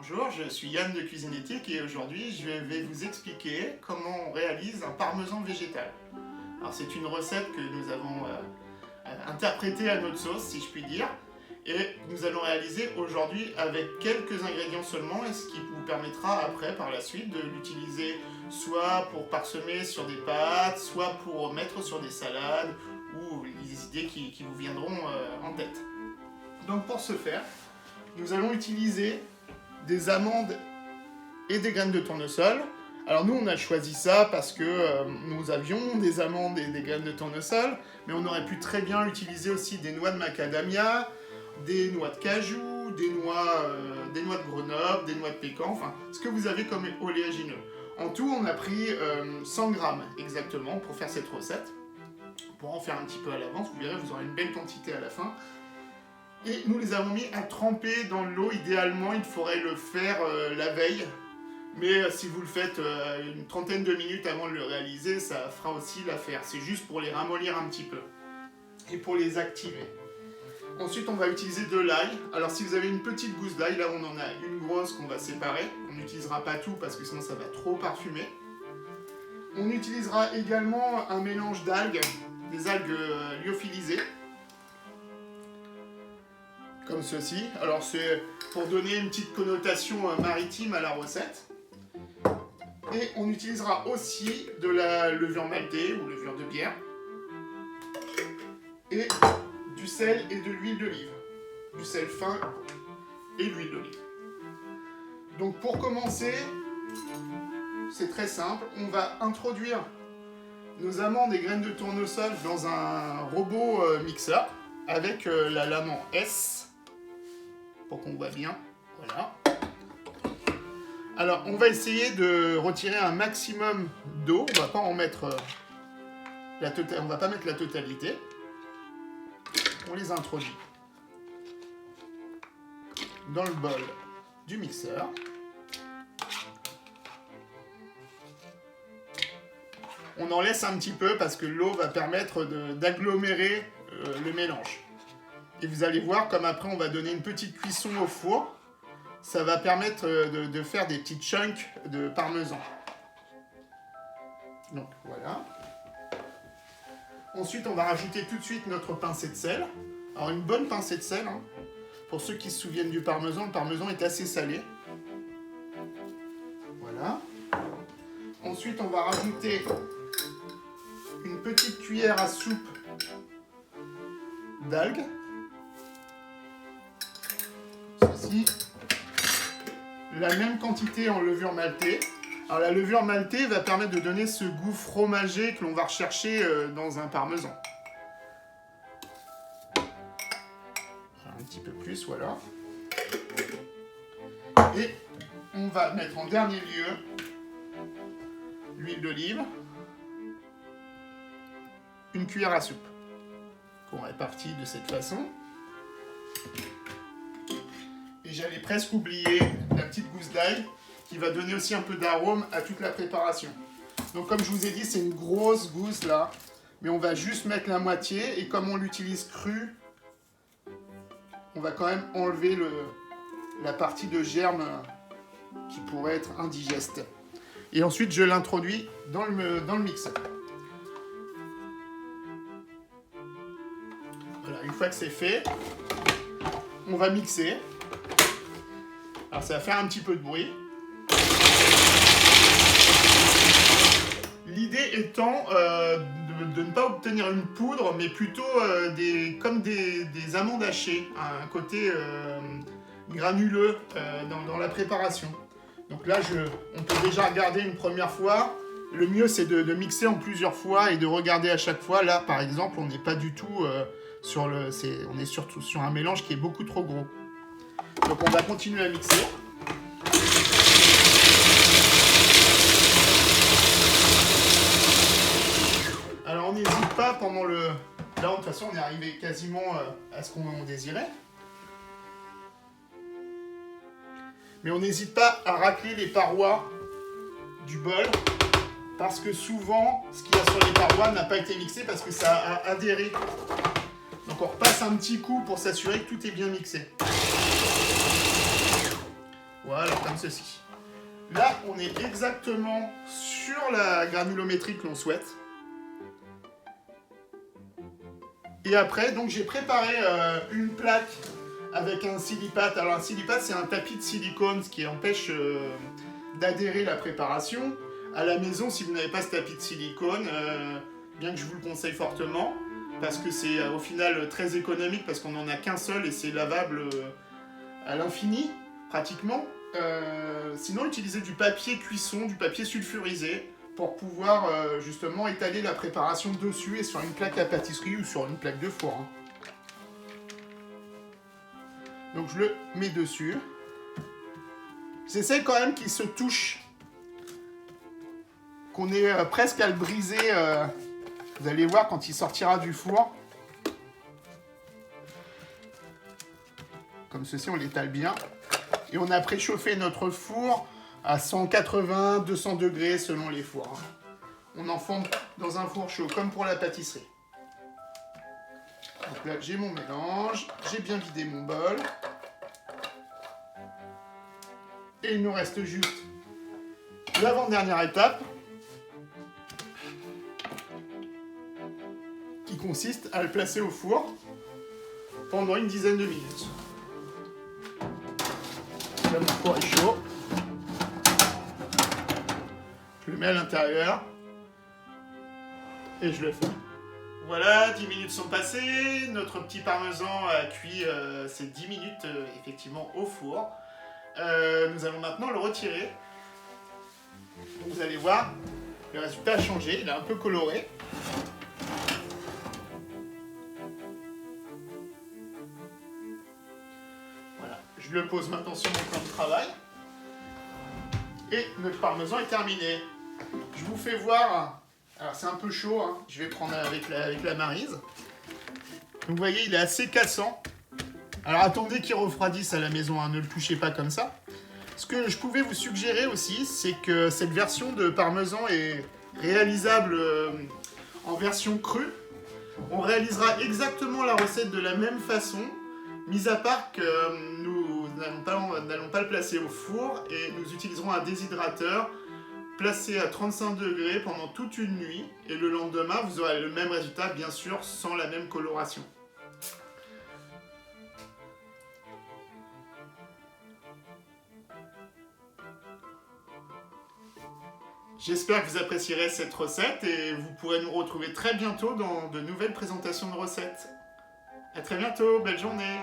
Bonjour, je suis Yann de Cuisine Éthique et aujourd'hui je vais vous expliquer comment on réalise un parmesan végétal. Alors c'est une recette que nous avons interprétée à notre sauce, si je puis dire, et nous allons réaliser aujourd'hui avec quelques ingrédients seulement, et ce qui vous permettra après, par la suite, de l'utiliser soit pour parsemer sur des pâtes, soit pour mettre sur des salades, ou les idées qui vous viendront en tête. Donc pour ce faire, nous allons utiliser des amandes et des graines de tournesol. Alors nous on a choisi ça parce que nous avions des amandes et des graines de tournesol, mais on aurait pu très bien utiliser aussi des noix de macadamia, des noix de cajou, des noix de Grenoble, des noix de pécan, enfin ce que vous avez comme oléagineux. En tout on a pris 100 grammes exactement pour faire cette recette. Pour en faire un petit peu à l'avance, vous verrez, vous aurez une belle quantité à la fin. Et nous les avons mis à tremper dans l'eau. Idéalement, il faudrait le faire la veille. Mais si vous le faites une trentaine de minutes avant de le réaliser, ça fera aussi l'affaire. C'est juste pour les ramollir un petit peu. Et pour les activer. Ensuite, on va utiliser de l'ail. Alors si vous avez une petite gousse d'ail, là on en a une grosse qu'on va séparer. On n'utilisera pas tout parce que sinon ça va trop parfumer. On utilisera également un mélange d'algues, des algues lyophilisées. Comme ceci. Alors c'est pour donner une petite connotation maritime à la recette. Et on utilisera aussi de la levure maltée ou levure de bière. Et du sel et de l'huile d'olive. Du sel fin et l'huile d'olive. Donc pour commencer, c'est très simple. On va introduire nos amandes et graines de tournesol dans un robot mixeur avec la lame en S. Pour qu'on voit bien, voilà. Alors, on va essayer de retirer un maximum d'eau. On va pas en mettre on va pas mettre la totalité. On les introduit dans le bol du mixeur. On en laisse un petit peu parce que l'eau va permettre d'agglomérer le mélange. Et vous allez voir comme après on va donner une petite cuisson au four. Ça va permettre de faire des petits chunks de parmesan. Donc voilà. Ensuite on va rajouter tout de suite notre pincée de sel. Alors une bonne pincée de sel. Hein. Pour ceux qui se souviennent du parmesan, le parmesan est assez salé. Voilà. Ensuite on va rajouter une petite cuillère à soupe d'algues. La même quantité en levure maltée. Alors la levure maltée va permettre de donner ce goût fromager que l'on va rechercher dans un parmesan. Un petit peu plus, voilà. Et on va mettre en dernier lieu l'huile d'olive, une cuillère à soupe, qu'on répartit de cette façon. Et j'avais presque oublié la petite gousse d'ail qui va donner aussi un peu d'arôme à toute la préparation. Donc comme je vous ai dit, c'est une grosse gousse là, mais on va juste mettre la moitié et comme on l'utilise cru, on va quand même enlever la partie de germe qui pourrait être indigeste. Et ensuite je l'introduis dans le mixeur. Voilà, une fois que c'est fait, on va mixer. Alors ça va faire un petit peu de bruit. L'idée étant de ne pas obtenir une poudre, mais plutôt comme des amandes hachées, un côté granuleux dans la préparation. Donc là, on peut déjà regarder une première fois. Le mieux, c'est de mixer en plusieurs fois et de regarder à chaque fois. Là, par exemple, on n'est pas du tout on est surtout sur un mélange qui est beaucoup trop gros. Donc on va continuer à mixer. Alors on n'hésite pas pendant le... Là de toute façon on est arrivé quasiment à ce qu'on désirait. Mais on n'hésite pas à racler les parois du bol. Parce que souvent ce qu'il y a sur les parois n'a pas été mixé parce que ça a adhéré. Donc on repasse un petit coup pour s'assurer que tout est bien mixé. Voilà, comme ceci. Là, on est exactement sur la granulométrie que l'on souhaite. Et après, donc j'ai préparé une plaque avec un silipate. Alors un silipate, c'est un tapis de silicone, ce qui empêche d'adhérer la préparation. À la maison, si vous n'avez pas ce tapis de silicone, bien que je vous le conseille fortement, parce que c'est au final très économique, parce qu'on n'en a qu'un seul et c'est lavable à l'infini, pratiquement. Sinon, utilisez du papier cuisson, du papier sulfurisé, pour pouvoir justement étaler la préparation dessus et sur une plaque à pâtisserie ou sur une plaque de four. Donc je le mets dessus. J'essaie quand même qu'il se touche, qu'on est presque à le briser. Vous allez voir quand il sortira du four. Comme ceci, on l'étale bien. Et on a préchauffé notre four à 180, 200 degrés selon les fours. On enfourne dans un four chaud, comme pour la pâtisserie. Donc là, j'ai mon mélange, j'ai bien vidé mon bol. Et il nous reste juste l'avant-dernière étape, qui consiste à le placer au four pendant une dizaine de minutes. Là, mon four est chaud. Je le mets à l'intérieur et je le fais. Voilà, 10 minutes sont passées. Notre petit parmesan a cuit ces 10 minutes effectivement au four. Nous allons maintenant le retirer. Donc, vous allez voir, le résultat a changé. Il est un peu coloré. Voilà, je le pose maintenant sur mon plan de travail. Et notre parmesan est terminé. Je vous fais voir. Alors c'est un peu chaud, hein. Je vais prendre avec la maryse. Donc vous voyez, il est assez cassant. Alors attendez qu'il refroidisse à la maison, hein. Ne le touchez pas comme ça. Ce que je pouvais vous suggérer aussi, c'est que cette version de parmesan est réalisable en version crue. On réalisera exactement la recette de la même façon, mis à part que nous n'allons pas le placer au four et nous utiliserons un déshydrateur placé à 35 degrés pendant toute une nuit. Et le lendemain, vous aurez le même résultat, bien sûr, sans la même coloration. J'espère que vous apprécierez cette recette et vous pourrez nous retrouver très bientôt dans de nouvelles présentations de recettes. À très bientôt, belle journée!